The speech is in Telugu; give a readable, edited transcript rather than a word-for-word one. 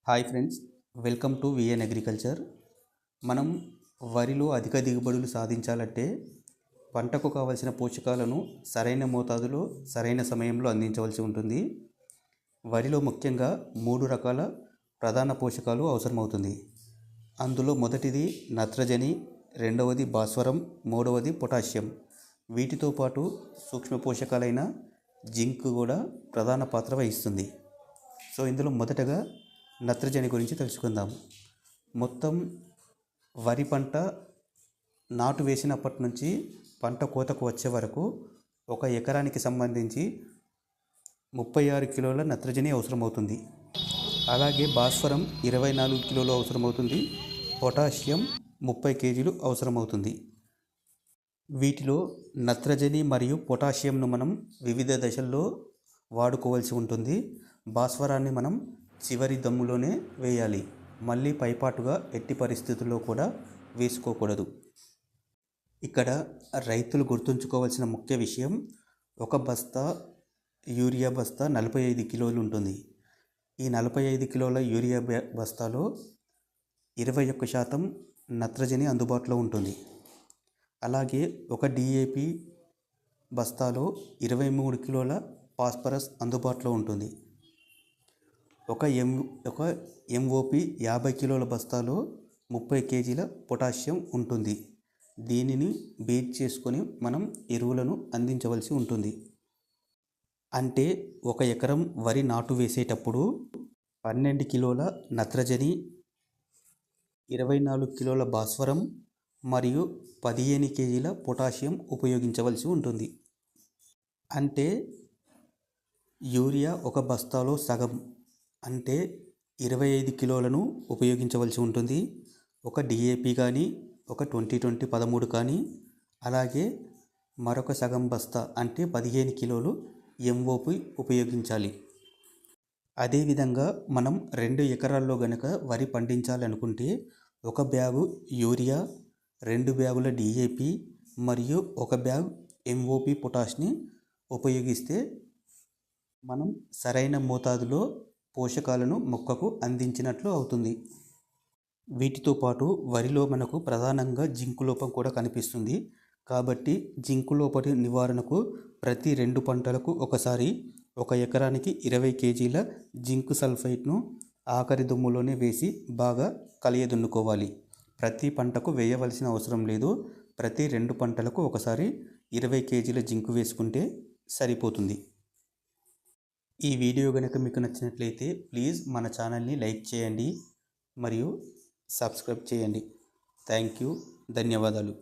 Hi friends, welcome to VN agriculture. మనం వరిలో అధిక దిగుబడులు సాధించాలంటే పంటకు కావలసిన పోషకాలను సరైన మోతాదులో సరైన సమయంలో అందించవలసి ఉంటుంది. వరిలో ముఖ్యంగా 3 రకాల ప్రధాన పోషకాలు అవసరమవుతుంది. అందులో మొదటిది నత్రజని, రెండవది భాస్వరం, మూడవది పొటాషియం. వీటితో పాటు సూక్ష్మ పోషకాలైన జింక్ కూడా ప్రధాన పాత్ర వహిస్తుంది. సో ఇందులో మొదటగా నత్రజని గురించి తెలుసుకుందాం. మొత్తం వరి పంట నాటు వేసినప్పటి నుంచి పంట కోతకు వచ్చే వరకు 1 ఎకరానికి సంబంధించి 36 కిలోల నత్రజని అవసరమవుతుంది. అలాగే భాస్వరం 24 కిలోలు అవసరమవుతుంది. పొటాషియం 30 కేజీలు అవసరమవుతుంది. వీటిలో నత్రజని మరియు పొటాషియంను మనం వివిధ దశల్లో వాడుకోవాల్సి ఉంటుంది. భాస్వరాన్ని మనం చివరి దమ్ములోనే వేయాలి. మళ్ళీ పైపాటుగా ఎట్టి పరిస్థితుల్లో కూడా వేసుకోకూడదు. ఇక్కడ రైతులు గుర్తుంచుకోవాల్సిన ముఖ్య విషయం, ఒక బస్తా యూరియా బస్తా 45 కిలోలు ఉంటుంది. ఈ 45 కిలోల యూరియా బస్తాలో 21% నత్రజని అందుబాటులో ఉంటుంది. అలాగే ఒక DAP బస్తాలో 23 కిలోల ఫాస్ఫరస్ అందుబాటులో ఉంటుంది. ఒక MOP 50 కిలోల బస్తాలో 30 కేజీల పొటాషియం ఉంటుంది. దీనిని బేస్ చేసుకొని మనం ఎరువులను అందించవలసి ఉంటుంది. అంటే 1 ఎకరం వరి నాటు వేసేటప్పుడు 12 కిలోల నత్రజని, 24 కిలోల భాస్వరం మరియు 15 కేజీల పొటాషియం ఉపయోగించవలసి ఉంటుంది. అంటే యూరియా ఒక బస్తాలో సగం అంటే 25 కిలోలను ఉపయోగించవలసి ఉంటుంది. ఒక DAP కానీ, ఒక 20-20-13 కానీ, అలాగే మరొక సగం బస్తా అంటే 15 కిలోలు MOP ఉపయోగించాలి. అదేవిధంగా మనం 2 ఎకరాల్లో గనక వరి పండించాలనుకుంటే 1 బ్యాగు యూరియా, 2 బ్యాగుల DAP మరియు 1 బ్యాగ్ MOP పొటాష్ని ఉపయోగిస్తే మనం సరైన మోతాదులో పోషకాలను మొక్కకు అందించినట్లు అవుతుంది. వీటితో పాటు వరిలో మనకు ప్రధానంగా జింకు లోపం కూడా కనిపిస్తుంది. కాబట్టి జింకు లోపం నివారణకు ప్రతి 2 పంటలకు ఒకసారి 1 ఎకరానికి 20 కేజీల జింక్ సల్ఫైట్ను ఆఖరి దుమ్ములోనే వేసి బాగా కలియదున్నుకోవాలి. ప్రతి పంటకు వేయవలసిన అవసరం లేదు. ప్రతి 2 పంటలకు ఒకసారి 20 కేజీల జింకు వేసుకుంటే సరిపోతుంది. ఈ వీడియో కనుక మీకు నచ్చినట్లయితే ప్లీజ్ మన ఛానల్ని లైక్ చేయండి మరియు సబ్స్క్రైబ్ చేయండి. Thank you. ధన్యవాదాలు.